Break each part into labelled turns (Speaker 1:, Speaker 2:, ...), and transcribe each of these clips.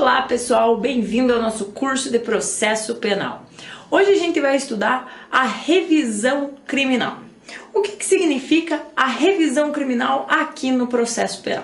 Speaker 1: Olá pessoal, bem-vindo ao nosso curso de processo penal. Hoje a gente vai estudar a revisão criminal. O que significa a revisão criminal aqui no processo penal?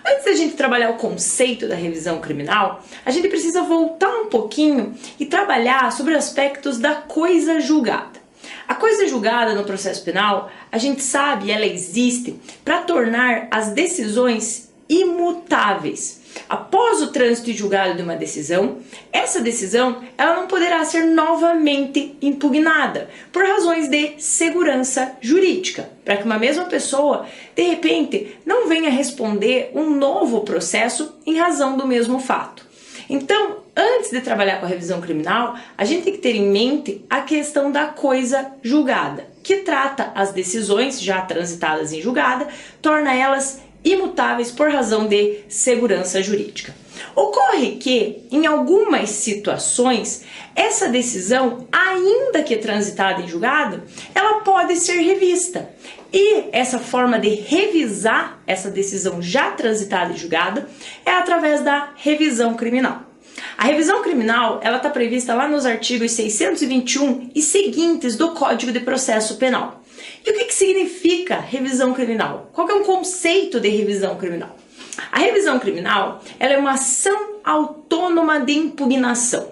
Speaker 1: Antes da gente trabalhar o conceito da revisão criminal, a gente precisa voltar um pouquinho e trabalhar sobre aspectos da coisa julgada. A coisa julgada no processo penal, a gente sabe, ela existe para tornar as decisões imutáveis. Após o trânsito e julgado de uma decisão, essa decisão ela não poderá ser novamente impugnada por razões de segurança jurídica, para que uma mesma pessoa, de repente, não venha responder um novo processo em razão do mesmo fato. Então, antes de trabalhar com a revisão criminal, a gente tem que ter em mente a questão da coisa julgada, que trata as decisões já transitadas em julgada, torna elas imutáveis por razão de segurança jurídica. Ocorre que, em algumas situações, essa decisão, ainda que transitada em julgado, ela pode ser revista. E essa forma de revisar essa decisão já transitada em julgado é através da revisão criminal. A revisão criminal ela está prevista lá nos artigos 621 e seguintes do Código de Processo Penal. E o que significa revisão criminal? Qual é o conceito de revisão criminal? A revisão criminal ela é uma ação autônoma de impugnação,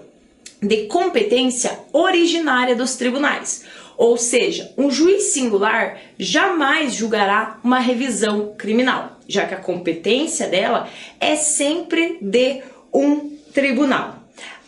Speaker 1: de competência originária dos tribunais. Ou seja, um juiz singular jamais julgará uma revisão criminal, já que a competência dela é sempre de um tribunal.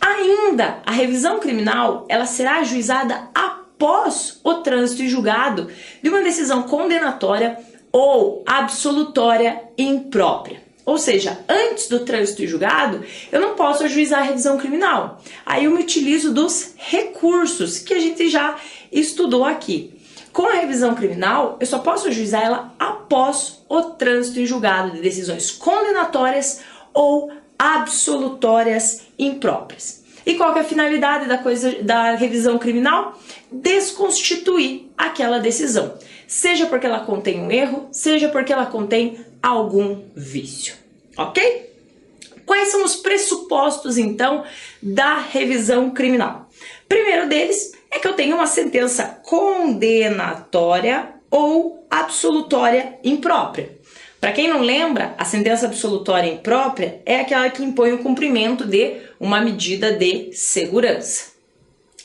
Speaker 1: Ainda, a revisão criminal ela será ajuizada após o trânsito e julgado de uma decisão condenatória ou absolutória imprópria. Ou seja, antes do trânsito e julgado, eu não posso ajuizar a revisão criminal. Aí eu me utilizo dos recursos que a gente já estudou aqui. Com a revisão criminal, eu só posso ajuizar ela após o trânsito e julgado de decisões condenatórias ou absolutórias impróprias. E qual que é a finalidade da revisão criminal? Desconstituir aquela decisão, seja porque ela contém um erro, seja porque ela contém algum vício, ok? Quais são os pressupostos, então, da revisão criminal? Primeiro deles é que eu tenho uma sentença condenatória ou absolutória imprópria. Para quem não lembra, a sentença absolutória imprópria é aquela que impõe o cumprimento de uma medida de segurança.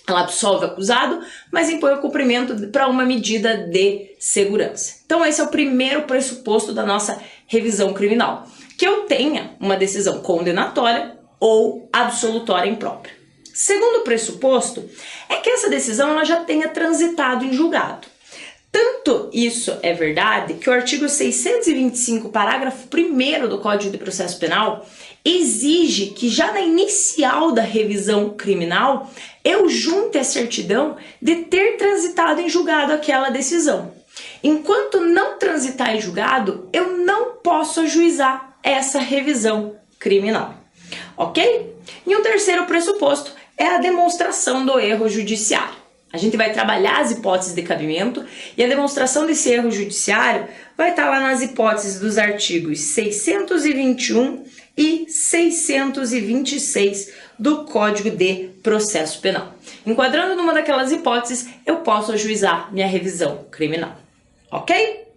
Speaker 1: Ela absolve o acusado, mas impõe o cumprimento para uma medida de segurança. Então esse é o primeiro pressuposto da nossa revisão criminal, que eu tenha uma decisão condenatória ou absolutória imprópria. Segundo pressuposto é que essa decisão ela já tenha transitado em julgado. Tanto isso é verdade que o artigo 625, parágrafo 1º do Código de Processo Penal exige que já na inicial da revisão criminal eu junte a certidão de ter transitado em julgado aquela decisão. Enquanto não transitar em julgado, eu não posso ajuizar essa revisão criminal, ok? E um terceiro pressuposto é a demonstração do erro judiciário. A gente vai trabalhar as hipóteses de cabimento e a demonstração desse erro judiciário vai estar lá nas hipóteses dos artigos 621 e 626 do Código de Processo Penal. Enquadrando numa daquelas hipóteses, eu posso ajuizar minha revisão criminal, ok?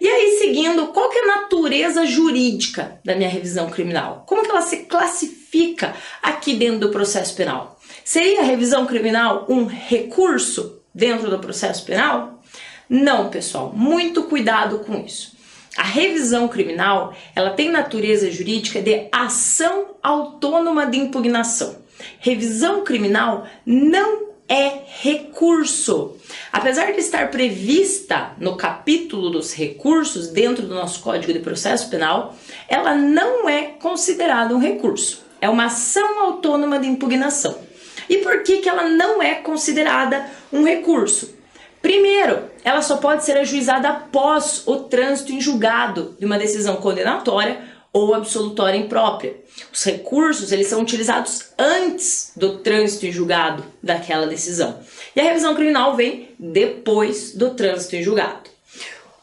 Speaker 1: E aí, seguindo, qual que é a natureza jurídica da minha revisão criminal? Como que ela se classifica aqui dentro do processo penal? Seria a revisão criminal um recurso dentro do processo penal? Não, pessoal, muito cuidado com isso. A revisão criminal, ela tem natureza jurídica de ação autônoma de impugnação. Revisão criminal não é recurso. Apesar de estar prevista no capítulo dos recursos dentro do nosso Código de Processo Penal, ela não é considerada um recurso. É uma ação autônoma de impugnação. E por que ela não é considerada um recurso? Primeiro, ela só pode ser ajuizada após o trânsito em julgado de uma decisão condenatória ou absolutória imprópria. Os recursos eles são utilizados antes do trânsito em julgado daquela decisão. E a revisão criminal vem depois do trânsito em julgado.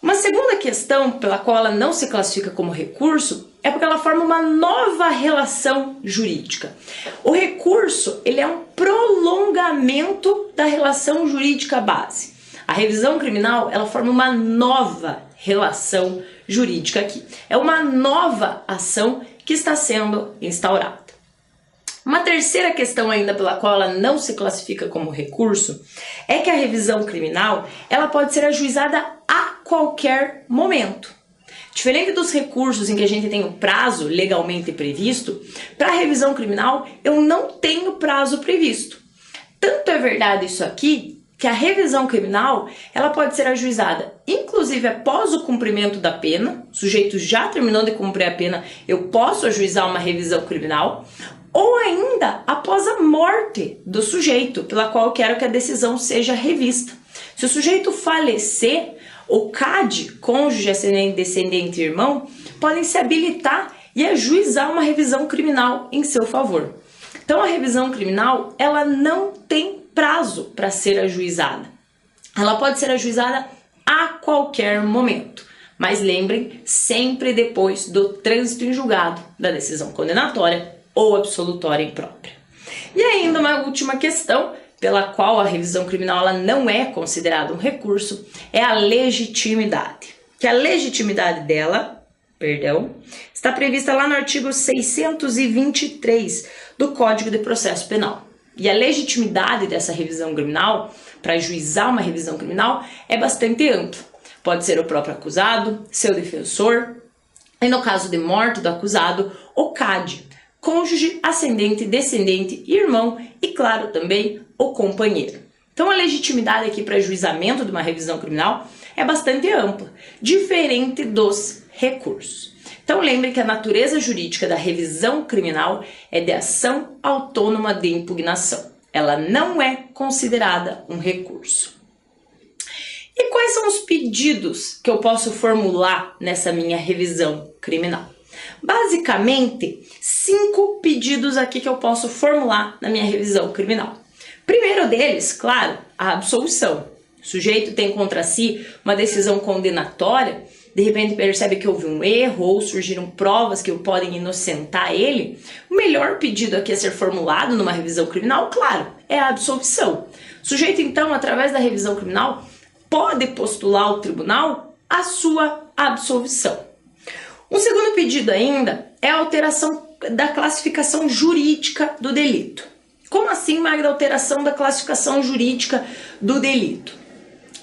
Speaker 1: Uma segunda questão pela qual ela não se classifica como recurso é porque ela forma uma nova relação jurídica. O recurso, ele é um prolongamento da relação jurídica base. A revisão criminal, ela forma uma nova relação jurídica aqui. É uma nova ação que está sendo instaurada. Uma terceira questão ainda pela qual ela não se classifica como recurso é que a revisão criminal, ela pode ser ajuizada a qualquer momento. Diferente dos recursos em que a gente tem um prazo legalmente previsto, para a revisão criminal eu não tenho prazo previsto. Tanto é verdade isso aqui, que a revisão criminal ela pode ser ajuizada, inclusive após o cumprimento da pena, o sujeito já terminou de cumprir a pena, eu posso ajuizar uma revisão criminal, ou ainda após a morte do sujeito, pela qual eu quero que a decisão seja revista. Se o sujeito falecer, o CAD, cônjuge, ascendente, descendente e irmão, podem se habilitar e ajuizar uma revisão criminal em seu favor. Então a revisão criminal, ela não tem prazo para ser ajuizada. Ela pode ser ajuizada a qualquer momento. Mas lembrem, sempre depois do trânsito em julgado da decisão condenatória ou absolutória imprópria. E ainda uma última questão, pela qual a revisão criminal ela não é considerada um recurso, é a legitimidade. Que a legitimidade dela, está prevista lá no artigo 623 do Código de Processo Penal. E a legitimidade dessa revisão criminal, para ajuizar uma revisão criminal, é bastante ampla. Pode ser o próprio acusado, seu defensor, e no caso de morte do acusado, o CAD, cônjuge, ascendente, descendente, irmão e, claro, também o companheiro. Então, a legitimidade aqui para ajuizamento de uma revisão criminal é bastante ampla, diferente dos recursos. Então, lembre que a natureza jurídica da revisão criminal é de ação autônoma de impugnação. Ela não é considerada um recurso. E quais são os pedidos que eu posso formular nessa minha revisão criminal? Basicamente, 5 pedidos aqui que eu posso formular na minha revisão criminal. Primeiro deles, claro, a absolução. O sujeito tem contra si uma decisão condenatória, de repente percebe que houve um erro ou surgiram provas que podem inocentar ele. O melhor pedido aqui a ser formulado numa revisão criminal, claro, é a absolvição. O sujeito, então, através da revisão criminal, pode postular ao tribunal a sua absolvição. Um segundo pedido ainda é a alteração da classificação jurídica do delito. Como assim, Magda, alteração da classificação jurídica do delito?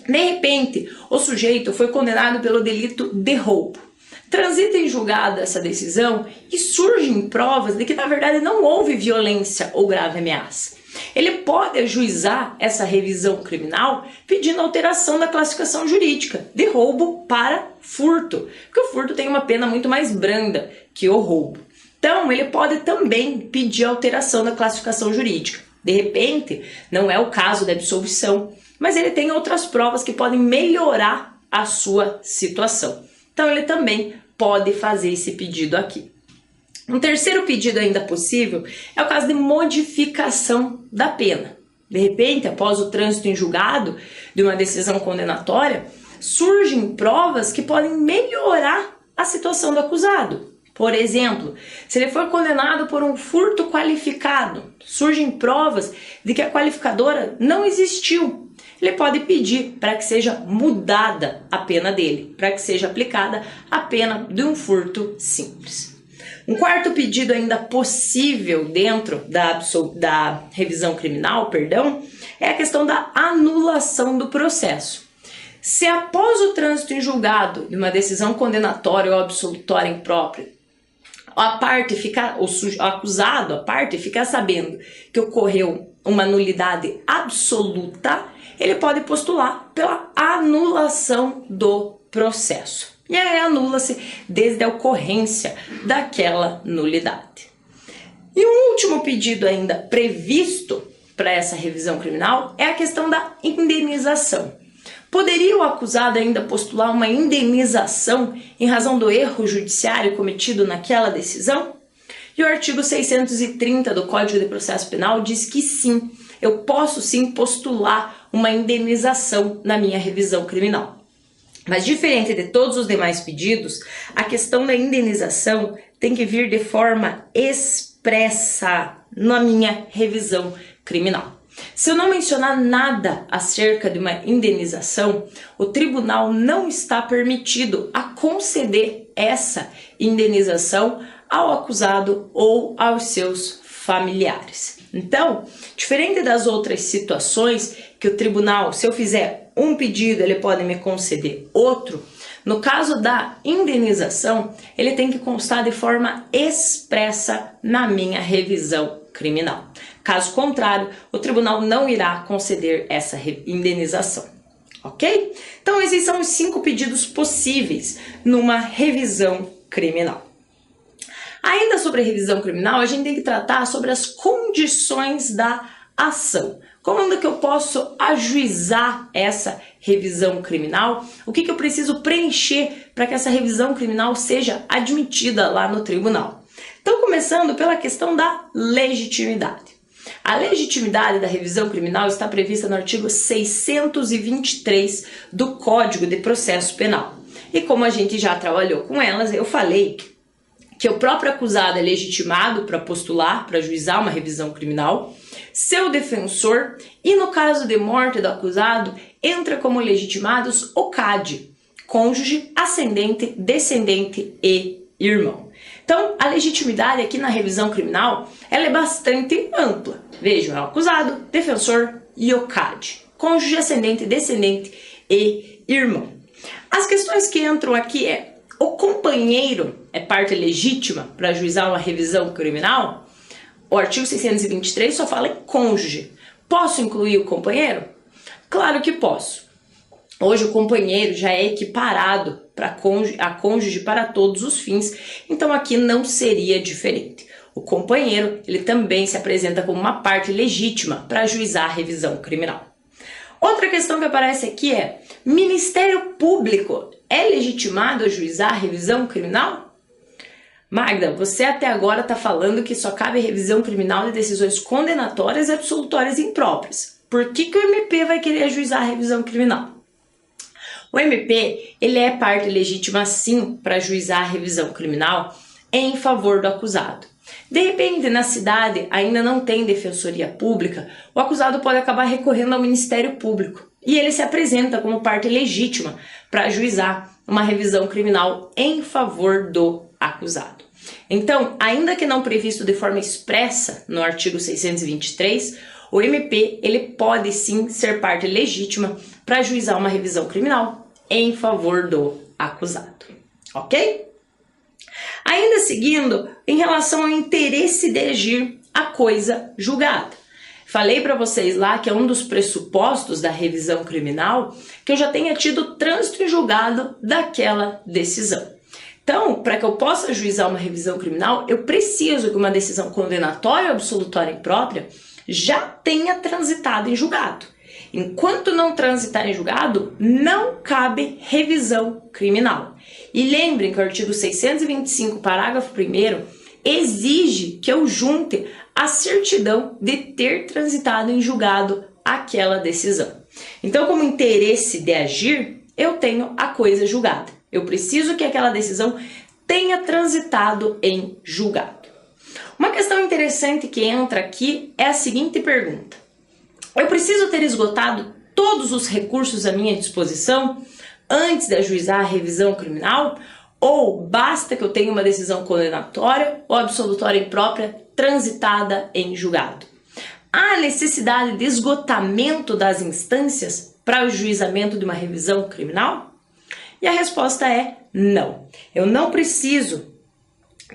Speaker 1: De repente, o sujeito foi condenado pelo delito de roubo. Transita em julgado essa decisão e surgem provas de que, na verdade, não houve violência ou grave ameaça. Ele pode ajuizar essa revisão criminal pedindo alteração da classificação jurídica de roubo para furto, porque o furto tem uma pena muito mais branda que o roubo. Então, ele pode também pedir alteração da classificação jurídica. De repente, não é o caso da absolvição, mas ele tem outras provas que podem melhorar a sua situação. Então, ele também pode fazer esse pedido aqui. Um terceiro pedido ainda possível é o caso de modificação da pena. De repente, após o trânsito em julgado de uma decisão condenatória, surgem provas que podem melhorar a situação do acusado. Por exemplo, se ele for condenado por um furto qualificado, surgem provas de que a qualificadora não existiu. Ele pode pedir para que seja mudada a pena dele, para que seja aplicada a pena de um furto simples. Um quarto pedido ainda possível dentro da revisão criminal, é a questão da anulação do processo. Se após o trânsito em julgado de uma decisão condenatória ou absolutória imprópria, o acusado, a parte, ficar sabendo que ocorreu uma nulidade absoluta, ele pode postular pela anulação do processo. E aí anula-se desde a ocorrência daquela nulidade. E um último pedido ainda previsto para essa revisão criminal é a questão da indenização. Poderia o acusado ainda postular uma indenização em razão do erro judiciário cometido naquela decisão? E o artigo 630 do Código de Processo Penal diz que sim, eu posso sim postular uma indenização na minha revisão criminal. Mas diferente de todos os demais pedidos, a questão da indenização tem que vir de forma expressa na minha revisão criminal. Se eu não mencionar nada acerca de uma indenização, o tribunal não está permitido a conceder essa indenização ao acusado ou aos seus familiares. Então, diferente das outras situações que o tribunal, se eu fizer um pedido, ele pode me conceder outro, no caso da indenização, ele tem que constar de forma expressa na minha revisão criminal. Caso contrário, o tribunal não irá conceder essa indenização, ok? Então, esses são os 5 pedidos possíveis numa revisão criminal. Ainda sobre a revisão criminal, a gente tem que tratar sobre as condições da ação. Como é que eu posso ajuizar essa revisão criminal? O que eu preciso preencher para que essa revisão criminal seja admitida lá no tribunal? Então, começando pela questão da legitimidade. A legitimidade da revisão criminal está prevista no artigo 623 do Código de Processo Penal. E como a gente já trabalhou com elas, eu falei que o próprio acusado é legitimado para postular, para ajuizar uma revisão criminal, seu defensor e, no caso de morte do acusado, entra como legitimados o CAD, cônjuge, ascendente, descendente e irmão. Então, a legitimidade aqui na revisão criminal, ela é bastante ampla. Vejam, é o acusado, defensor e o CAD, cônjuge, ascendente, descendente e irmão. As questões que entram aqui é: o companheiro é parte legítima para ajuizar uma revisão criminal? O artigo 623 só fala em cônjuge. Posso incluir o companheiro? Claro que posso. Hoje o companheiro já é equiparado a cônjuge para todos os fins, então aqui não seria diferente. O companheiro, ele também se apresenta como uma parte legítima para ajuizar a revisão criminal. Outra questão que aparece aqui é: Ministério Público é legitimado a ajuizar a revisão criminal? Magda, você até agora está falando que só cabe revisão criminal de decisões condenatórias e absolutórias impróprias. Por que o MP vai querer ajuizar a revisão criminal? O MP, ele é parte legítima sim para ajuizar a revisão criminal em favor do acusado. De repente, na cidade ainda não tem defensoria pública, o acusado pode acabar recorrendo ao Ministério Público e ele se apresenta como parte legítima para ajuizar uma revisão criminal em favor do acusado. Então, ainda que não previsto de forma expressa no artigo 623, o MP ele pode sim ser parte legítima para ajuizar uma revisão criminal em favor do acusado, ok? Ainda seguindo, em relação ao interesse de agir a coisa julgada. Falei para vocês lá que é um dos pressupostos da revisão criminal que eu já tenha tido trânsito em julgado daquela decisão. Então, para que eu possa ajuizar uma revisão criminal, eu preciso que uma decisão condenatória ou absolutória imprópria já tenha transitado em julgado. Enquanto não transitar em julgado, não cabe revisão criminal. E lembrem que o artigo 625, parágrafo 1º, exige que eu junte a certidão de ter transitado em julgado aquela decisão. Então, como interesse de agir, eu tenho a coisa julgada. Eu preciso que aquela decisão tenha transitado em julgado. Uma questão interessante que entra aqui é a seguinte pergunta: eu preciso ter esgotado todos os recursos à minha disposição antes de ajuizar a revisão criminal? Ou basta que eu tenha uma decisão condenatória ou absolutória imprópria transitada em julgado? Há necessidade de esgotamento das instâncias para o ajuizamento de uma revisão criminal? E a resposta é não. Eu não preciso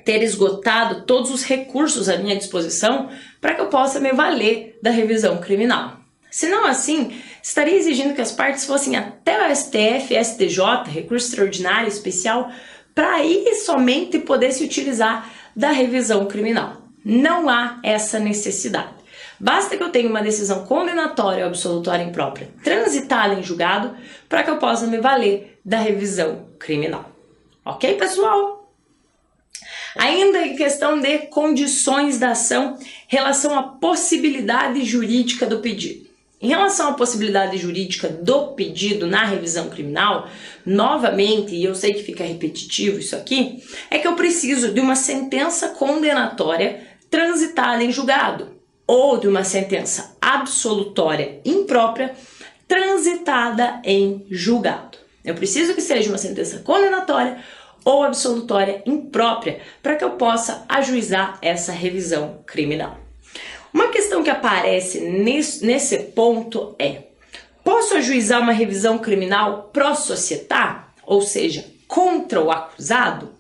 Speaker 1: ter esgotado todos os recursos à minha disposição para que eu possa me valer da revisão criminal. Se não assim, estaria exigindo que as partes fossem até o STF, STJ, recurso extraordinário especial, para aí somente poder se utilizar da revisão criminal. Não há essa necessidade. Basta que eu tenha uma decisão condenatória ou absolutória imprópria transitada em julgado para que eu possa me valer da revisão criminal. Ok, pessoal? Ainda em questão de condições da ação, relação à possibilidade jurídica do pedido. Em relação à possibilidade jurídica do pedido na revisão criminal, novamente, e eu sei que fica repetitivo isso aqui, é que eu preciso de uma sentença condenatória transitada em julgado, ou de uma sentença absolutória imprópria transitada em julgado. Eu preciso que seja uma sentença condenatória ou absolutória imprópria para que eu possa ajuizar essa revisão criminal. Uma questão que aparece nesse ponto é: posso ajuizar uma revisão criminal pro societá, ou seja, contra o acusado?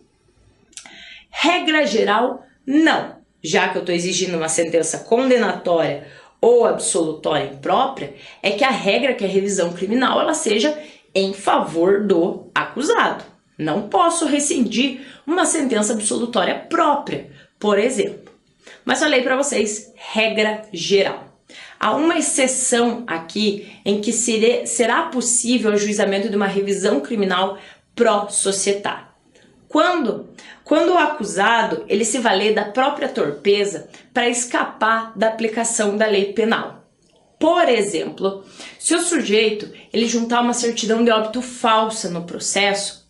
Speaker 1: Regra geral, não. Já que eu estou exigindo uma sentença condenatória ou absolutória imprópria, é que a regra que a revisão criminal ela seja em favor do acusado. Não posso rescindir uma sentença absolutória própria, por exemplo. Mas falei para vocês, regra geral. Há uma exceção aqui em que será possível o ajuizamento de uma revisão criminal pro societá. Quando o acusado ele se valer da própria torpeza para escapar da aplicação da lei penal. Por exemplo, se o sujeito ele juntar uma certidão de óbito falsa no processo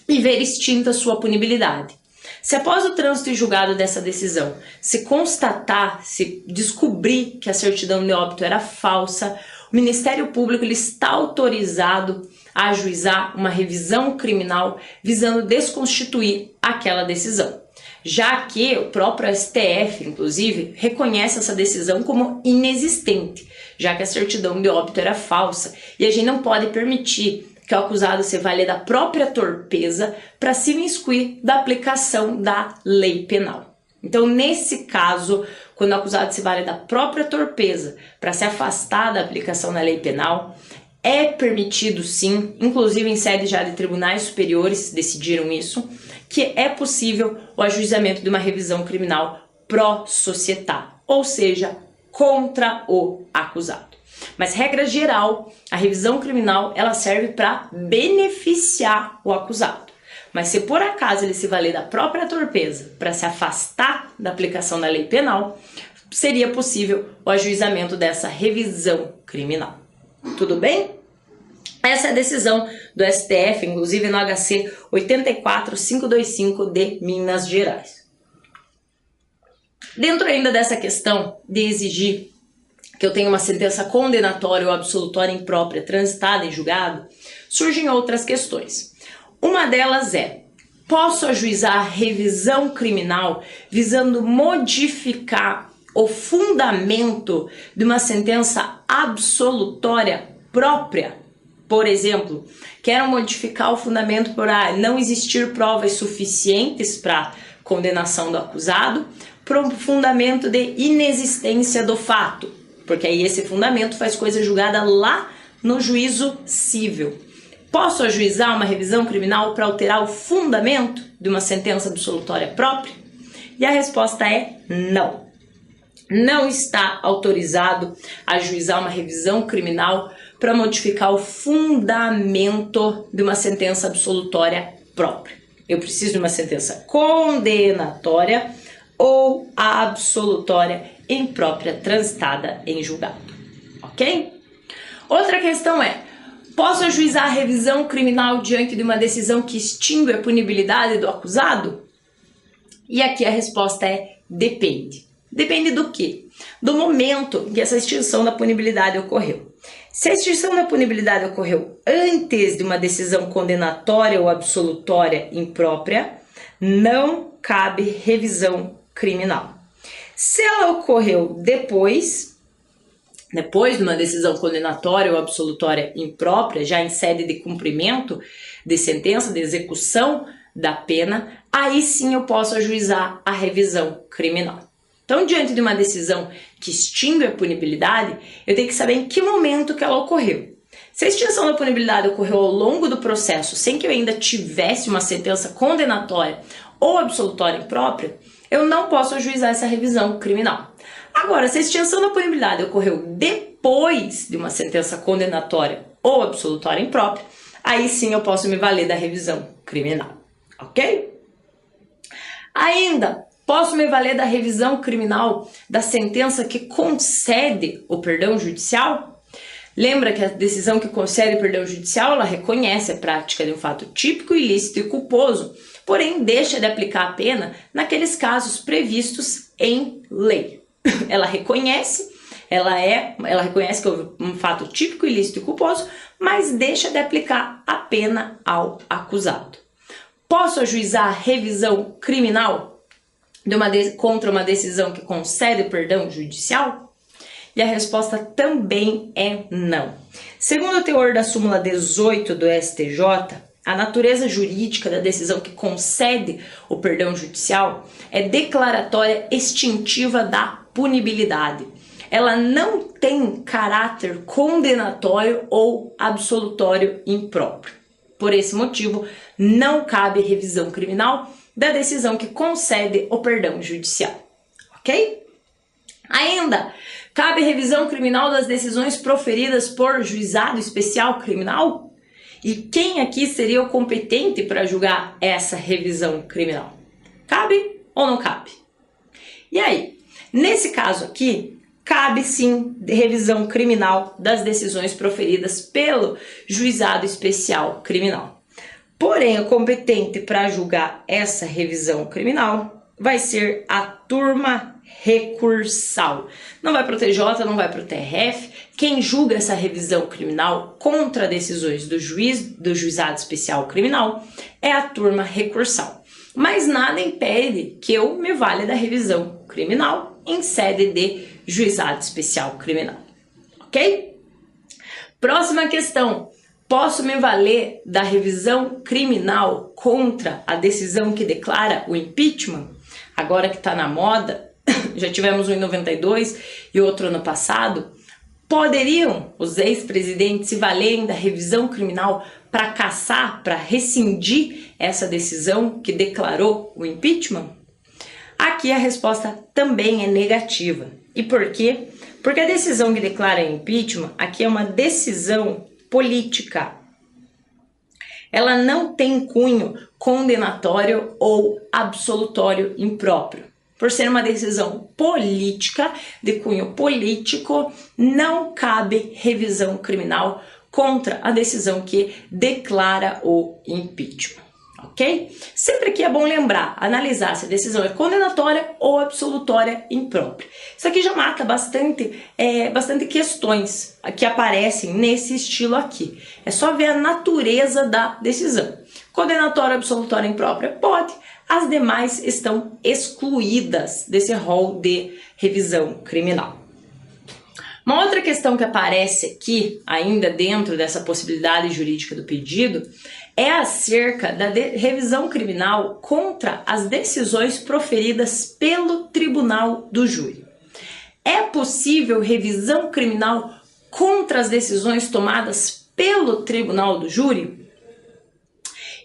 Speaker 1: e ver extinta sua punibilidade. Se após o trânsito e julgado dessa decisão se constatar, se descobrir que a certidão de óbito era falsa, o Ministério Público ele está autorizado a ajuizar uma revisão criminal visando desconstituir aquela decisão, já que o próprio STF, inclusive, reconhece essa decisão como inexistente, já que a certidão de óbito era falsa e a gente não pode permitir que o acusado se valha da própria torpeza para se imiscuir da aplicação da lei penal. Então, nesse caso, quando o acusado se vale da própria torpeza para se afastar da aplicação da lei penal, é permitido sim, inclusive em sede já de tribunais superiores decidiram isso, que é possível o ajuizamento de uma revisão criminal pro societá, ou seja, contra o acusado. Mas, regra geral, a revisão criminal ela serve para beneficiar o acusado. Mas se por acaso ele se valer da própria torpeza para se afastar da aplicação da lei penal, seria possível o ajuizamento dessa revisão criminal. Tudo bem? Essa é a decisão do STF, inclusive no HC 84525 de Minas Gerais. Dentro ainda dessa questão de exigir que eu tenha uma sentença condenatória ou absolutória imprópria transitada em julgado, surgem outras questões. Uma delas é: posso ajuizar a revisão criminal visando modificar o fundamento de uma sentença absolutória própria? Por exemplo, quero modificar o fundamento por não existir provas suficientes para condenação do acusado, por um fundamento de inexistência do fato, porque aí esse fundamento faz coisa julgada lá no juízo cível. Posso ajuizar uma revisão criminal para alterar o fundamento de uma sentença absolutória própria? E a resposta é não. Não está autorizado a ajuizar uma revisão criminal para modificar o fundamento de uma sentença absolutória própria. Eu preciso de uma sentença condenatória ou absolutória imprópria transitada em julgado. Ok? Outra questão é: posso ajuizar a revisão criminal diante de uma decisão que extingue a punibilidade do acusado? E aqui a resposta é depende. Depende do quê? Do momento em que essa extinção da punibilidade ocorreu. Se a extinção da punibilidade ocorreu antes de uma decisão condenatória ou absolutória imprópria, não cabe revisão criminal. Se ela ocorreu depois de uma decisão condenatória ou absolutória imprópria, já em sede de cumprimento de sentença, de execução da pena, aí sim eu posso ajuizar a revisão criminal. Então, diante de uma decisão que extingue a punibilidade, eu tenho que saber em que momento que ela ocorreu. Se a extinção da punibilidade ocorreu ao longo do processo, sem que eu ainda tivesse uma sentença condenatória ou absolutória imprópria, eu não posso ajuizar essa revisão criminal. Agora, se a extinção da punibilidade ocorreu depois de uma sentença condenatória ou absolutória imprópria, aí sim eu posso me valer da revisão criminal, ok? Ainda posso me valer da revisão criminal da sentença que concede o perdão judicial? Lembra que a decisão que concede perdão judicial, ela reconhece a prática de um fato típico, ilícito e culposo, porém deixa de aplicar a pena naqueles casos previstos em lei. Ela reconhece que houve um fato típico, ilícito e culposo, mas deixa de aplicar a pena ao acusado. Posso ajuizar revisão criminal contra uma decisão que concede perdão judicial? E a resposta também é não. Segundo o teor da súmula 18 do STJ, a natureza jurídica da decisão que concede o perdão judicial é declaratória extintiva da punibilidade. Ela não tem caráter condenatório ou absolutório impróprio. Por esse motivo, não cabe revisão criminal da decisão que concede o perdão judicial. Ok? Ainda, cabe revisão criminal das decisões proferidas por juizado especial criminal? E quem aqui seria o competente para julgar essa revisão criminal? Cabe ou não cabe? E aí, nesse caso aqui, cabe sim revisão criminal das decisões proferidas pelo juizado especial criminal. Porém, o competente para julgar essa revisão criminal vai ser a turma recursal. Não vai para o TJ, não vai para o TRF. Quem julga essa revisão criminal contra decisões do juizado especial criminal é a turma recursal. Mas nada impede que eu me valha da revisão criminal em sede de juizado especial criminal. Ok? Próxima questão. Posso me valer da revisão criminal contra a decisão que declara o impeachment? Agora que está na moda, já tivemos um em 92 e outro ano passado. Poderiam os ex-presidentes se valerem da revisão criminal para cassar, para rescindir essa decisão que declarou o impeachment? Aqui a resposta também é negativa. E por quê? Porque a decisão que declara impeachment aqui é uma decisão política. Ela não tem cunho condenatório ou absolutório impróprio. Por ser uma decisão política, de cunho político, não cabe revisão criminal contra a decisão que declara o impeachment. Ok? Sempre que é bom lembrar, analisar se a decisão é condenatória ou absolutória imprópria. Isso aqui já mata bastante questões que aparecem nesse estilo aqui. É só ver a natureza da decisão. Condenatória, absolutória, imprópria? Pode. As demais estão excluídas desse rol de revisão criminal. Uma outra questão que aparece aqui, ainda dentro dessa possibilidade jurídica do pedido, é acerca da revisão criminal contra as decisões proferidas pelo tribunal do júri. É possível revisão criminal contra as decisões tomadas pelo tribunal do júri?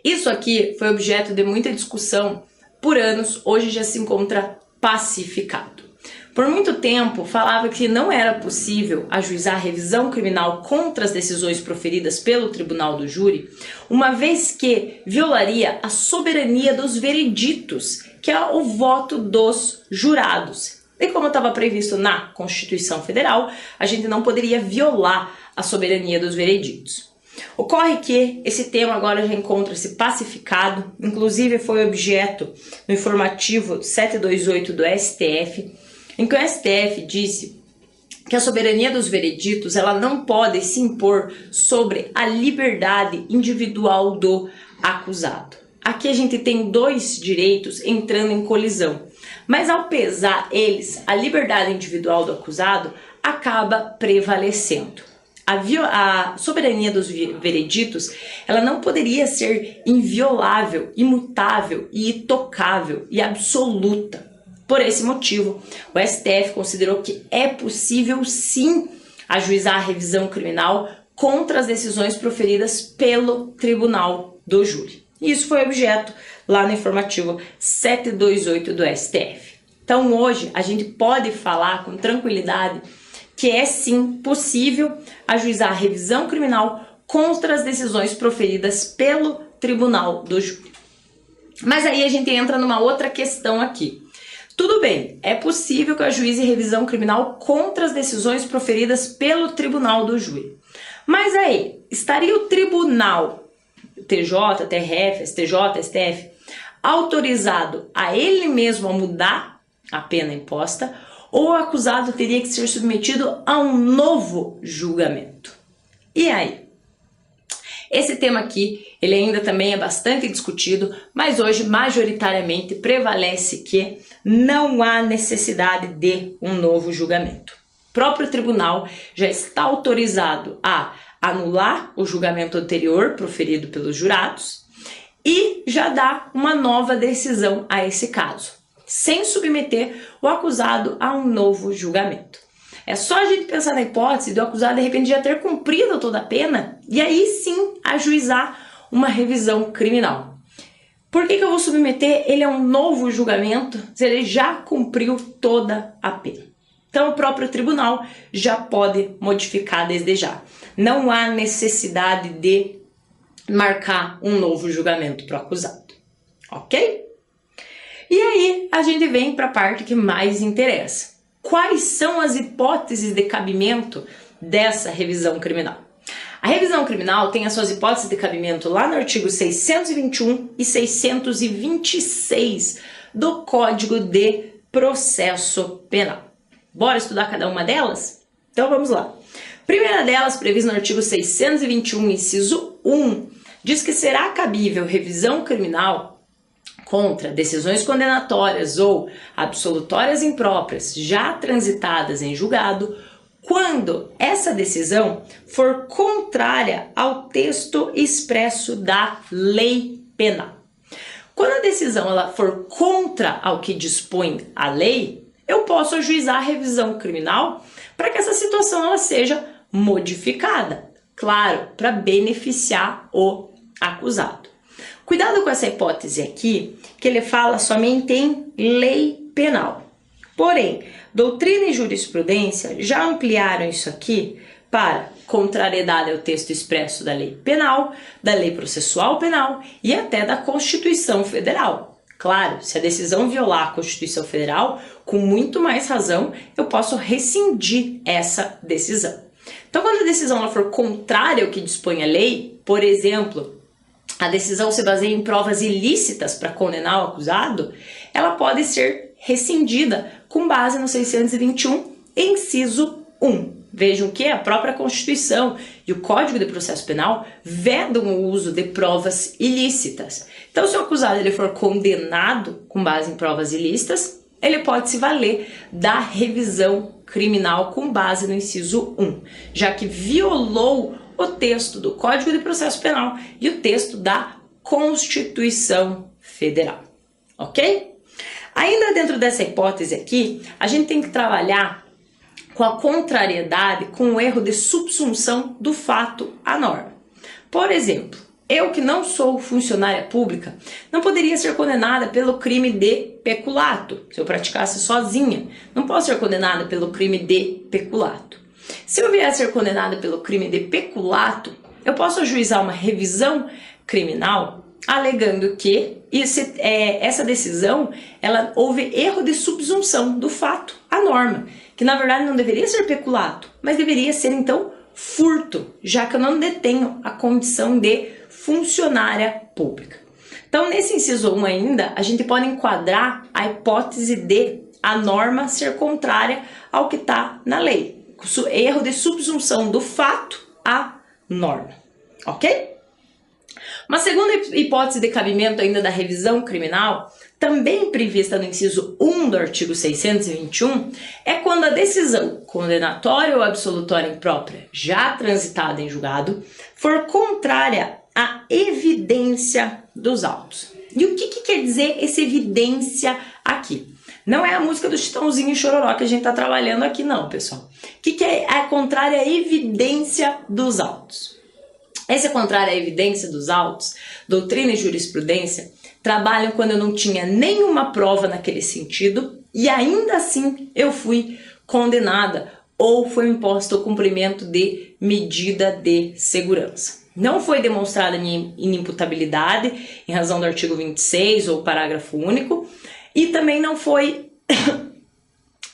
Speaker 1: Isso aqui foi objeto de muita discussão por anos, hoje já se encontra pacificado. Por muito tempo, falava que não era possível ajuizar revisão criminal contra as decisões proferidas pelo tribunal do júri, uma vez que violaria a soberania dos vereditos, que é o voto dos jurados. E como estava previsto na Constituição Federal, a gente não poderia violar a soberania dos vereditos. Ocorre que esse tema agora já encontra-se pacificado, inclusive foi objeto no informativo 728 do STF, em que o STF disse que a soberania dos vereditos ela não pode se impor sobre a liberdade individual do acusado. Aqui a gente tem dois direitos entrando em colisão, mas ao pesar eles, a liberdade individual do acusado acaba prevalecendo. A soberania dos vereditos ela não poderia ser inviolável, imutável e intocável e absoluta. Por esse motivo, o STF considerou que é possível sim ajuizar a revisão criminal contra as decisões proferidas pelo tribunal do júri. Isso foi objeto lá no informativo 728 do STF. Então hoje a gente pode falar com tranquilidade que é sim possível ajuizar a revisão criminal contra as decisões proferidas pelo tribunal do júri. Mas aí a gente entra numa outra questão aqui. Tudo bem, é possível que eu ajuize revisão criminal contra as decisões proferidas pelo tribunal do júri. Mas aí, estaria o tribunal, TJ, TRF, STJ, STF, autorizado a ele mesmo a mudar a pena imposta, ou o acusado teria que ser submetido a um novo julgamento? E aí? Esse tema aqui, ele ainda também é bastante discutido, mas hoje majoritariamente prevalece que não há necessidade de um novo julgamento. O próprio tribunal já está autorizado a anular o julgamento anterior proferido pelos jurados e já dá uma nova decisão a esse caso, sem submeter o acusado a um novo julgamento. É só a gente pensar na hipótese do acusado de repente já ter cumprido toda a pena e aí sim ajuizar uma revisão criminal. Por que eu vou submeter ele a um novo julgamento se ele já cumpriu toda a pena? Então o próprio tribunal já pode modificar desde já. Não há necessidade de marcar um novo julgamento para o acusado, ok? E aí a gente vem para a parte que mais interessa. Quais são as hipóteses de cabimento dessa revisão criminal? A revisão criminal tem as suas hipóteses de cabimento lá no artigo 621 e 626 do Código de Processo Penal. Bora estudar cada uma delas? Então vamos lá. Primeira delas, prevista no artigo 621, inciso 1, diz que será cabível revisão criminal contra decisões condenatórias ou absolutórias impróprias já transitadas em julgado, quando essa decisão for contrária ao texto expresso da lei penal. Quando a decisão ela for contra ao que dispõe a lei, eu posso ajuizar a revisão criminal para que essa situação ela seja modificada, claro, para beneficiar o acusado. Cuidado com essa hipótese aqui, que ele fala somente em lei penal. Porém, doutrina e jurisprudência já ampliaram isso aqui para contrariedade ao texto expresso da lei penal, da lei processual penal e até da Constituição Federal. Claro, se a decisão violar a Constituição Federal, com muito mais razão, eu posso rescindir essa decisão. Então, quando a decisão ela for contrária ao que dispõe a lei, por exemplo, a decisão se baseia em provas ilícitas para condenar o acusado, ela pode ser rescindida com base no 621, inciso 1. Vejam que a própria Constituição e o Código de Processo Penal vedam o uso de provas ilícitas. Então, se o acusado ele for condenado com base em provas ilícitas, ele pode se valer da revisão criminal com base no inciso 1, já que violou o texto do Código de Processo Penal e o texto da Constituição Federal, ok? Ainda dentro dessa hipótese aqui, a gente tem que trabalhar com a contrariedade, com o erro de subsunção do fato à norma. Por exemplo, eu que não sou funcionária pública, não poderia ser condenada pelo crime de peculato, se eu praticasse sozinha. Não posso ser condenada pelo crime de peculato. Se eu vier a ser condenada pelo crime de peculato, eu posso ajuizar uma revisão criminal alegando que essa decisão ela houve erro de subsunção do fato à norma, que na verdade não deveria ser peculato, mas deveria ser então furto, já que eu não detenho a condição de funcionária pública. Então, nesse inciso 1 ainda, a gente pode enquadrar a hipótese de a norma ser contrária ao que está na lei. Erro de subsunção do fato à norma, ok? Uma segunda hipótese de cabimento ainda da revisão criminal, também prevista no inciso 1 do artigo 621, é quando a decisão condenatória ou absolutória imprópria, já transitada em julgado, for contrária à evidência dos autos. E o que quer dizer essa evidência aqui? Não é a música do Chitãozinho e Chororó que a gente está trabalhando aqui não, pessoal. O que é a contrária à evidência dos autos? Essa contrária à evidência dos autos, doutrina e jurisprudência, trabalham quando eu não tinha nenhuma prova naquele sentido e ainda assim eu fui condenada ou foi imposto o cumprimento de medida de segurança. Não foi demonstrada minha inimputabilidade em razão do artigo 26 ou parágrafo único e também não foi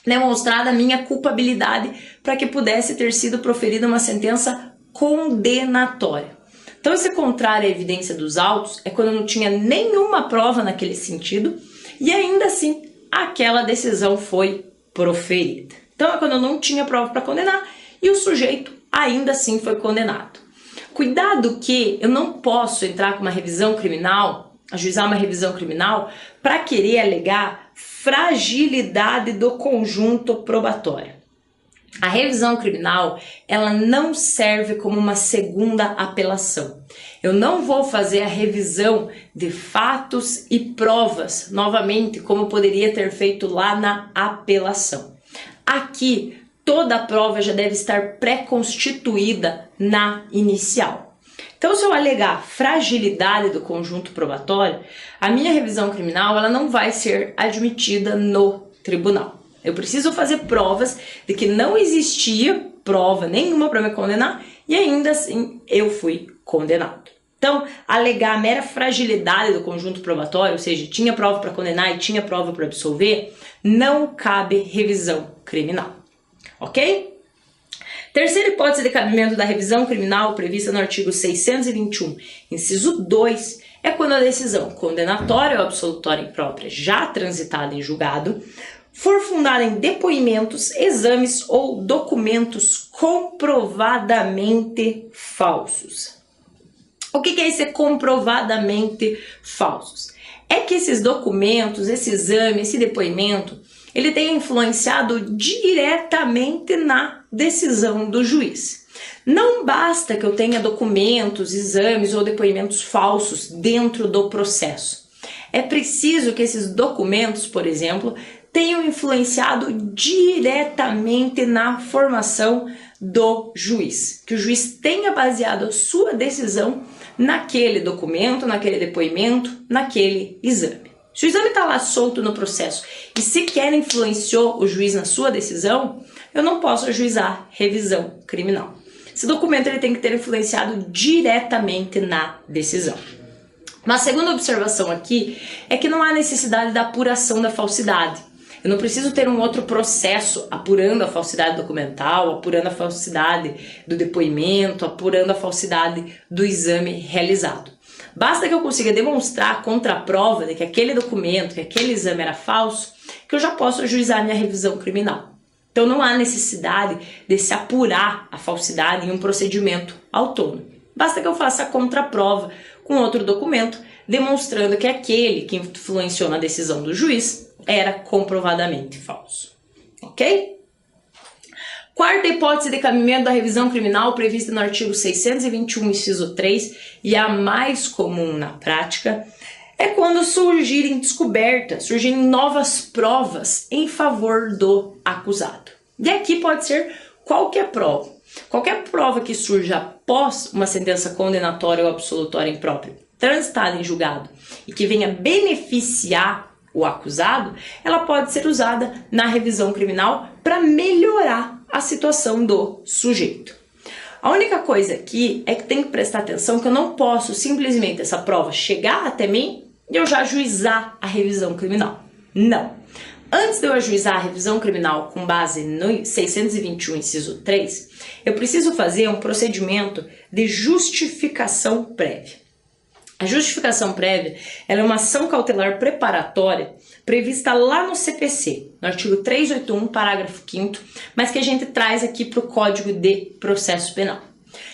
Speaker 1: demonstrada a minha culpabilidade para que pudesse ter sido proferida uma sentença condenatória. Então, esse contrário à evidência dos autos é quando não tinha nenhuma prova naquele sentido e ainda assim aquela decisão foi proferida. Então, é quando eu não tinha prova para condenar e o sujeito ainda assim foi condenado. Cuidado que eu não posso entrar com uma revisão criminal, ajuizar uma revisão criminal, para querer alegar fragilidade do conjunto probatório. A revisão criminal, ela não serve como uma segunda apelação. Eu não vou fazer a revisão de fatos e provas novamente, como poderia ter feito lá na apelação. Aqui, toda a prova já deve estar pré-constituída na inicial. Então, se eu alegar fragilidade do conjunto probatório, a minha revisão criminal ela não vai ser admitida no tribunal. Eu preciso fazer provas de que não existia prova nenhuma para me condenar e ainda assim eu fui condenado. Então, alegar a mera fragilidade do conjunto probatório, ou seja, tinha prova para condenar e tinha prova para absolver, não cabe revisão criminal. Ok? Terceira hipótese de cabimento da revisão criminal prevista no artigo 621, inciso 2, é quando a decisão condenatória ou absolutória imprópria já transitada em julgado for fundada em depoimentos, exames ou documentos comprovadamente falsos. O que é ser comprovadamente falsos? É que esses documentos, esse exame, esse depoimento, ele tem influenciado diretamente na decisão do juiz. Não basta que eu tenha documentos, exames ou depoimentos falsos dentro do processo. É preciso que esses documentos, por exemplo, tenham influenciado diretamente na formação do juiz. Que o juiz tenha baseado a sua decisão naquele documento, naquele depoimento, naquele exame. Se o exame está lá solto no processo e sequer influenciou o juiz na sua decisão, eu não posso ajuizar revisão criminal. Esse documento ele tem que ter influenciado diretamente na decisão. Uma segunda observação aqui é que não há necessidade da apuração da falsidade. Eu não preciso ter um outro processo apurando a falsidade documental, apurando a falsidade do depoimento, apurando a falsidade do exame realizado. Basta que eu consiga demonstrar a contraprova de que aquele documento, que aquele exame era falso, que eu já posso ajuizar minha revisão criminal. Então não há necessidade de se apurar a falsidade em um procedimento autônomo. Basta que eu faça a contraprova com outro documento, demonstrando que aquele que influenciou na decisão do juiz era comprovadamente falso. Ok? Quarta hipótese de cabimento da revisão criminal prevista no artigo 621, inciso 3, e a mais comum na prática, é quando surgirem descobertas, surgirem novas provas em favor do acusado. E aqui pode ser qualquer prova. Qualquer prova que surja após uma sentença condenatória ou absolutória imprópria, transitada em julgado, e que venha beneficiar o acusado, ela pode ser usada na revisão criminal para melhorar a situação do sujeito. A única coisa aqui é que tem que prestar atenção que eu não posso simplesmente essa prova chegar até mim e eu já ajuizar a revisão criminal. Não. Antes de eu ajuizar a revisão criminal com base no 621, inciso 3, eu preciso fazer um procedimento de justificação prévia. A justificação prévia ela é uma ação cautelar preparatória prevista lá no CPC, no artigo 381, parágrafo 5º, mas que a gente traz aqui para o Código de Processo Penal.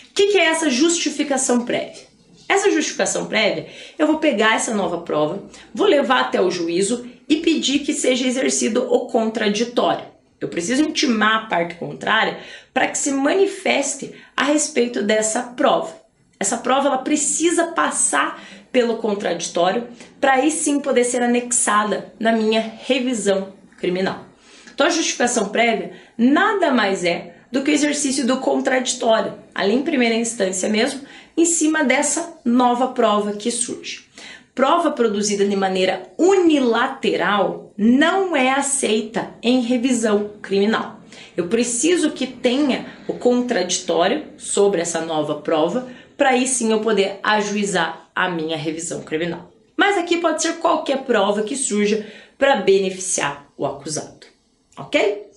Speaker 1: O que é essa justificação prévia? Essa justificação prévia, eu vou pegar essa nova prova, vou levar até o juízo e pedir que seja exercido o contraditório. Eu preciso intimar a parte contrária para que se manifeste a respeito dessa prova. Essa prova ela precisa passar pelo contraditório para aí sim poder ser anexada na minha revisão criminal. Então a justificação prévia nada mais é do que o exercício do contraditório, ali em primeira instância mesmo, em cima dessa nova prova que surge. Prova produzida de maneira unilateral não é aceita em revisão criminal. Eu preciso que tenha o contraditório sobre essa nova prova para aí sim eu poder ajuizar a minha revisão criminal. Mas aqui pode ser qualquer prova que surja para beneficiar o acusado, ok?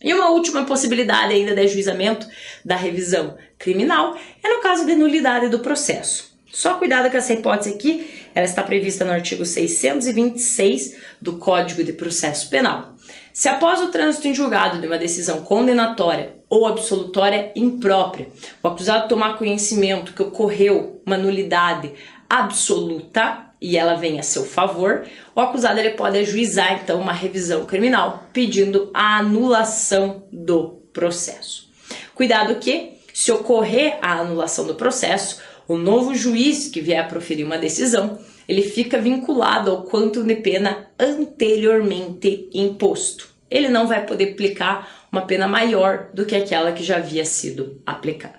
Speaker 1: E uma última possibilidade ainda de ajuizamento da revisão criminal é no caso de nulidade do processo. Só cuidado com essa hipótese aqui, ela está prevista no artigo 626 do Código de Processo Penal. Se após o trânsito em julgado de uma decisão condenatória ou absolutória imprópria, o acusado tomar conhecimento que ocorreu uma nulidade absoluta e ela vem a seu favor, o acusado ele pode ajuizar então uma revisão criminal pedindo a anulação do processo. Cuidado que, se ocorrer a anulação do processo, o novo juiz que vier a proferir uma decisão, ele fica vinculado ao quantum de pena anteriormente imposto. Ele não vai poder aplicar uma pena maior do que aquela que já havia sido aplicada.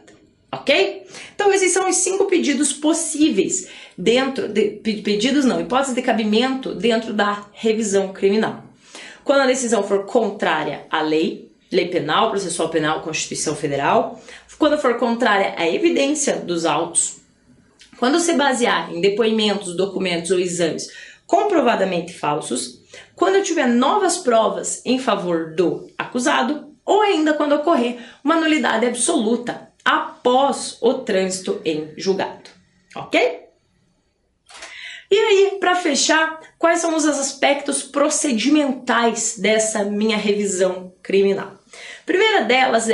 Speaker 1: Ok? Então esses são os 5 pedidos possíveis hipótese de cabimento dentro da revisão criminal. Quando a decisão for contrária à lei penal, processual penal, Constituição Federal, quando for contrária à evidência dos autos, quando se basear em depoimentos, documentos ou exames comprovadamente falsos, quando tiver novas provas em favor do acusado, ou ainda quando ocorrer uma nulidade absoluta após o trânsito em julgado, ok? E aí, para fechar, quais são os aspectos procedimentais dessa minha revisão criminal? A primeira delas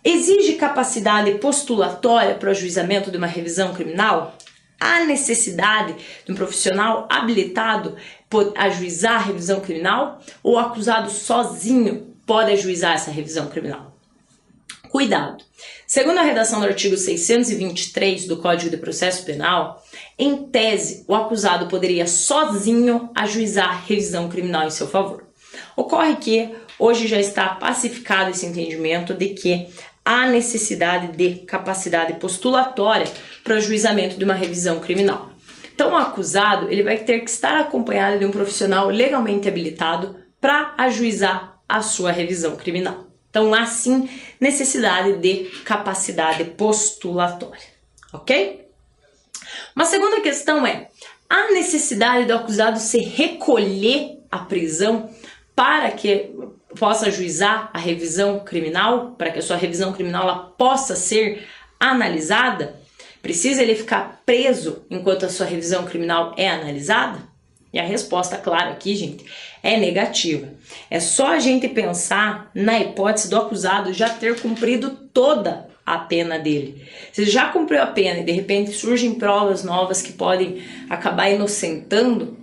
Speaker 1: exige capacidade postulatória para o ajuizamento de uma revisão criminal? Há necessidade de um profissional habilitado por ajuizar a revisão criminal? Ou o acusado sozinho pode ajuizar essa revisão criminal? Cuidado! Segundo a redação do artigo 623 do Código de Processo Penal, em tese, o acusado poderia sozinho ajuizar a revisão criminal em seu favor. Ocorre que hoje já está pacificado esse entendimento de que há necessidade de capacidade postulatória para o ajuizamento de uma revisão criminal. Então, o acusado ele vai ter que estar acompanhado de um profissional legalmente habilitado para ajuizar a sua revisão criminal. Então, há sim necessidade de capacidade postulatória, ok? Uma segunda questão há necessidade do acusado se recolher à prisão para que possa ajuizar a revisão criminal, para que a sua revisão criminal ela possa ser analisada? Precisa ele ficar preso enquanto a sua revisão criminal é analisada? E a resposta, claro, aqui, gente, é negativa. É só a gente pensar na hipótese do acusado já ter cumprido toda a pena dele. Se ele já cumpriu a pena e de repente surgem provas novas que podem acabar inocentando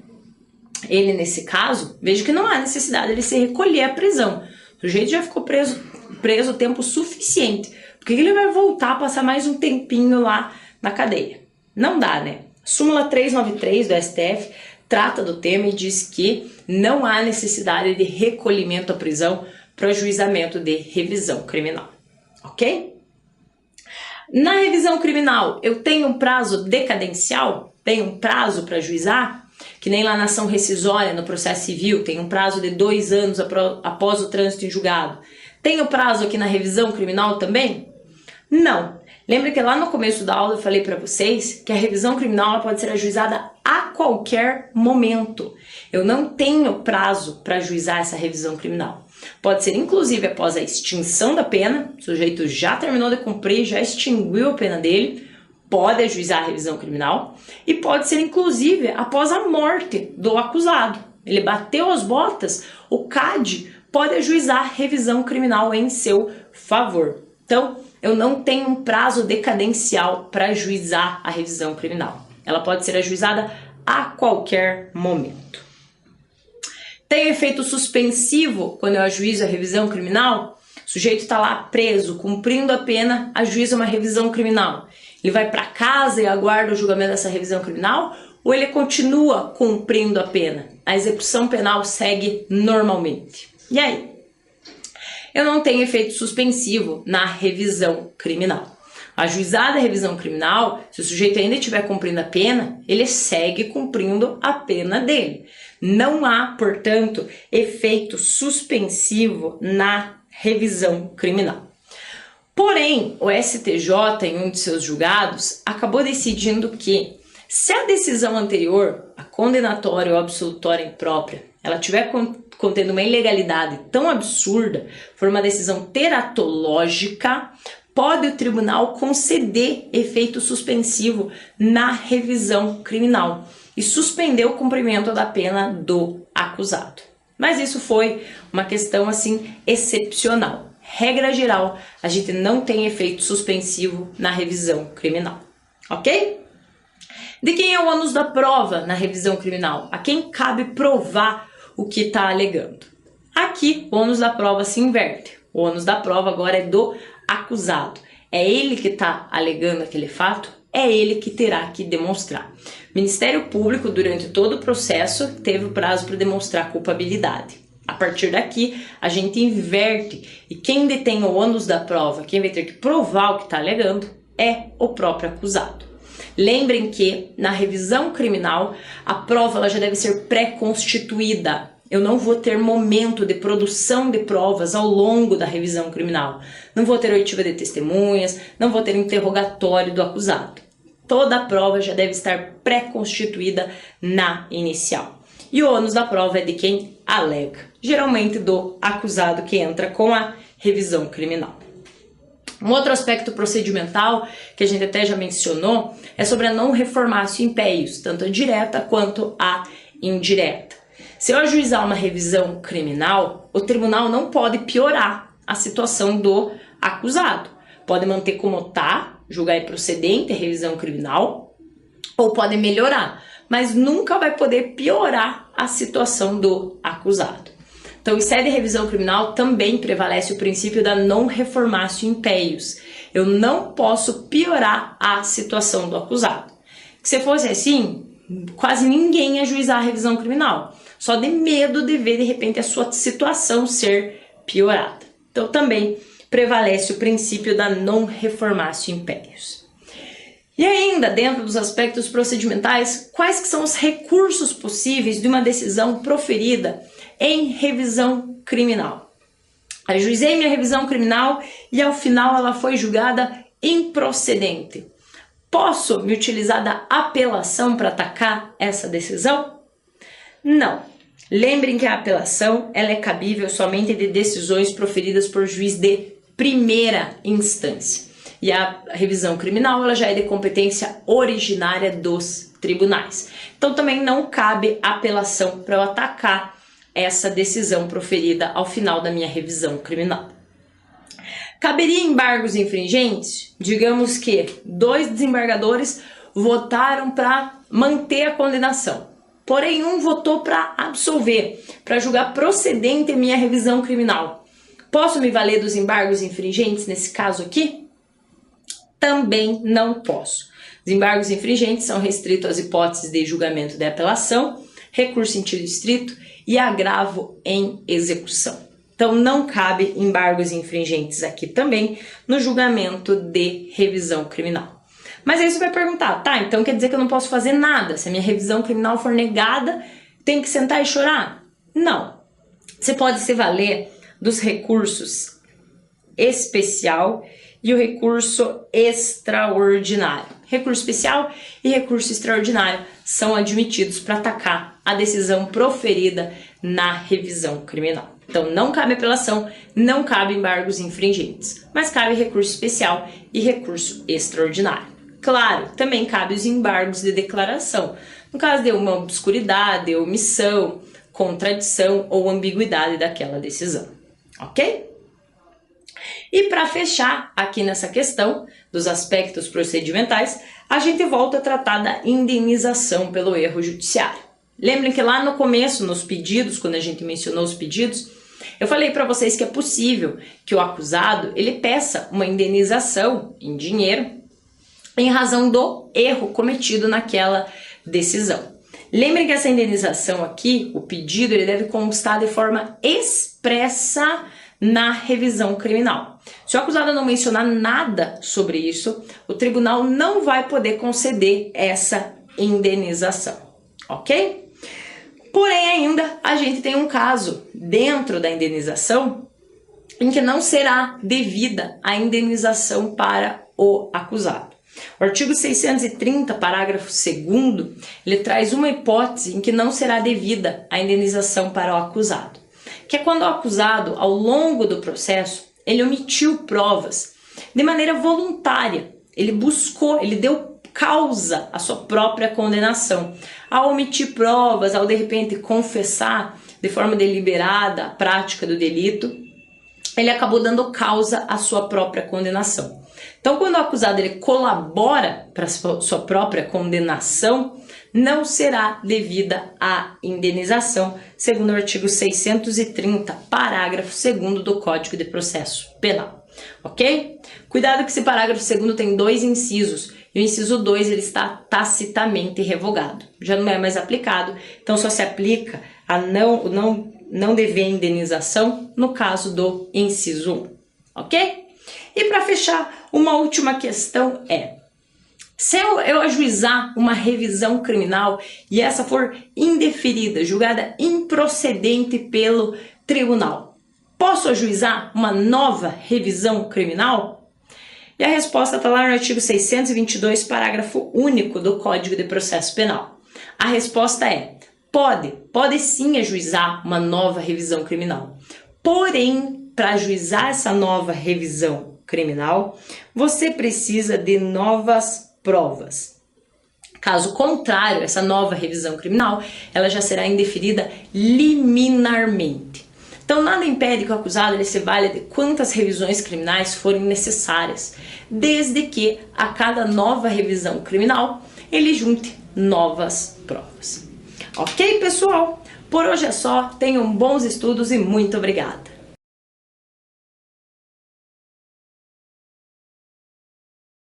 Speaker 1: ele nesse caso, veja que não há necessidade de ele se recolher à prisão. O sujeito já ficou preso tempo suficiente. Por que ele vai voltar a passar mais um tempinho lá na cadeia? Não dá, né? Súmula 393 do STF trata do tema e diz que não há necessidade de recolhimento à prisão para o ajuizamento de revisão criminal, ok? Na revisão criminal, eu tenho um prazo decadencial? Tenho um prazo para ajuizar? Que nem lá na ação rescisória, no processo civil, tem um prazo de 2 anos após o trânsito em julgado. Tem o prazo aqui na revisão criminal também? Não. Lembra que lá no começo da aula eu falei para vocês que a revisão criminal ela pode ser ajuizada a qualquer momento. Eu não tenho prazo para ajuizar essa revisão criminal. Pode ser inclusive após a extinção da pena, o sujeito já terminou de cumprir, já extinguiu a pena dele, pode ajuizar a revisão criminal, e pode ser inclusive após a morte do acusado. Ele bateu as botas, o CAD pode ajuizar a revisão criminal em seu favor. Então, eu não tenho um prazo decadencial para ajuizar a revisão criminal. Ela pode ser ajuizada a qualquer momento. Tem efeito suspensivo quando eu ajuizo a revisão criminal? O sujeito está lá preso, cumprindo a pena, ajuiza uma revisão criminal. Ele vai para casa e aguarda o julgamento dessa revisão criminal? Ou ele continua cumprindo a pena? A execução penal segue normalmente. E aí? Eu não tenho efeito suspensivo na revisão criminal. Ajuizada a revisão criminal, se o sujeito ainda estiver cumprindo a pena, ele segue cumprindo a pena dele. Não há, portanto, efeito suspensivo na revisão criminal. Porém, o STJ, em um de seus julgados, acabou decidindo que, se a decisão anterior, a condenatória ou absolutória imprópria, ela estiver contendo uma ilegalidade tão absurda, for uma decisão teratológica, pode o tribunal conceder efeito suspensivo na revisão criminal e suspender o cumprimento da pena do acusado. Mas isso foi uma questão assim excepcional. Regra geral, a gente não tem efeito suspensivo na revisão criminal, ok? De quem é o ônus da prova na revisão criminal? A quem cabe provar o que está alegando? Aqui, o ônus da prova se inverte. O ônus da prova agora é do acusado. É ele que está alegando aquele fato, é ele que terá que demonstrar. O Ministério Público, durante todo o processo, teve o prazo para demonstrar culpabilidade. A partir daqui, a gente inverte e quem detém o ônus da prova, quem vai ter que provar o que está alegando, é o próprio acusado. Lembrem que, na revisão criminal, a prova ela já deve ser pré-constituída. Eu não vou ter momento de produção de provas ao longo da revisão criminal. Não vou ter oitiva de testemunhas, não vou ter interrogatório do acusado. Toda a prova já deve estar pré-constituída na inicial. E o ônus da prova é de quem alega, geralmente do acusado que entra com a revisão criminal. Um outro aspecto procedimental, que a gente até já mencionou, é sobre a não reformatio impeius, tanto a direta quanto a indireta. Se eu ajuizar uma revisão criminal, o tribunal não pode piorar a situação do acusado. Pode manter como está, julgar improcedente a revisão criminal, ou pode melhorar, mas nunca vai poder piorar a situação do acusado. Então, em sede de revisão criminal, também prevalece o princípio da non reformatio impeius. Eu não posso piorar a situação do acusado. Se fosse assim, quase ninguém ia ajuizar a revisão criminal, só de medo de ver, de repente, a sua situação ser piorada. Então, também prevalece o princípio da non reformatio impeius. E ainda, dentro dos aspectos procedimentais, quais que são os recursos possíveis de uma decisão proferida em revisão criminal? Ajuizei minha revisão criminal e ao final ela foi julgada improcedente. Posso me utilizar da apelação para atacar essa decisão? Não. Lembrem que a apelação ela é cabível somente de decisões proferidas por juiz de primeira instância. E a revisão criminal ela já é de competência originária dos tribunais. Então também não cabe apelação para eu atacar essa decisão proferida ao final da minha revisão criminal. Caberia embargos infringentes? Digamos que 2 desembargadores votaram para manter a condenação, porém um votou para absolver, para julgar procedente a minha revisão criminal. Posso me valer dos embargos infringentes nesse caso aqui? Também não posso. Os embargos infringentes são restritos às hipóteses de julgamento de apelação, recurso em sentido estrito e agravo em execução. Então não cabe embargos infringentes aqui também no julgamento de revisão criminal. Mas aí você vai perguntar, tá, então quer dizer que eu não posso fazer nada? Se a minha revisão criminal for negada, tem que sentar e chorar? Não. Você pode se valer dos recursos especial e o recurso extraordinário. Recurso especial e recurso extraordinário são admitidos para atacar a decisão proferida na revisão criminal. Então não cabe apelação, não cabe embargos infringentes, mas cabe recurso especial e recurso extraordinário. Claro, também cabe os embargos de declaração, no caso de uma obscuridade, omissão, contradição ou ambiguidade daquela decisão, ok? E para fechar aqui nessa questão dos aspectos procedimentais, a gente volta a tratar da indenização pelo erro judiciário. Lembrem que lá no começo, nos pedidos, quando a gente mencionou os pedidos, eu falei para vocês que é possível que o acusado ele peça uma indenização em dinheiro em razão do erro cometido naquela decisão. Lembrem que essa indenização aqui, o pedido, ele deve constar de forma expressa na revisão criminal. Se o acusado não mencionar nada sobre isso, o tribunal não vai poder conceder essa indenização, ok? Porém, ainda a gente tem um caso dentro da indenização em que não será devida a indenização para o acusado. O artigo 630, parágrafo 2º, ele traz uma hipótese em que não será devida a indenização para o acusado, que é quando o acusado, ao longo do processo, ele omitiu provas de maneira voluntária, ele buscou, ele deu causa à sua própria condenação. Ao omitir provas, ao de repente confessar de forma deliberada a prática do delito, ele acabou dando causa à sua própria condenação. Então, quando o acusado ele colabora para a sua própria condenação, não será devida a indenização, segundo o artigo 630, parágrafo 2º do Código de Processo Penal. Ok? Cuidado que esse parágrafo 2º tem 2 incisos, e o inciso 2 ele está tacitamente revogado. Já não é mais aplicado, então só se aplica a não dever indenização no caso do inciso 1. Ok? E para fechar, uma última questão é: se eu ajuizar uma revisão criminal e essa for indeferida, julgada improcedente pelo tribunal, posso ajuizar uma nova revisão criminal? E a resposta está lá no artigo 622, parágrafo único do Código de Processo Penal. A resposta é: pode sim ajuizar uma nova revisão criminal. Porém, para ajuizar essa nova revisão criminal, você precisa de novas provas. Caso contrário, essa nova revisão criminal, ela já será indeferida liminarmente. Então, nada impede que o acusado ele se valha de quantas revisões criminais forem necessárias, desde que a cada nova revisão criminal ele junte novas provas. Ok, pessoal? Por hoje é só. Tenham bons estudos e muito obrigada.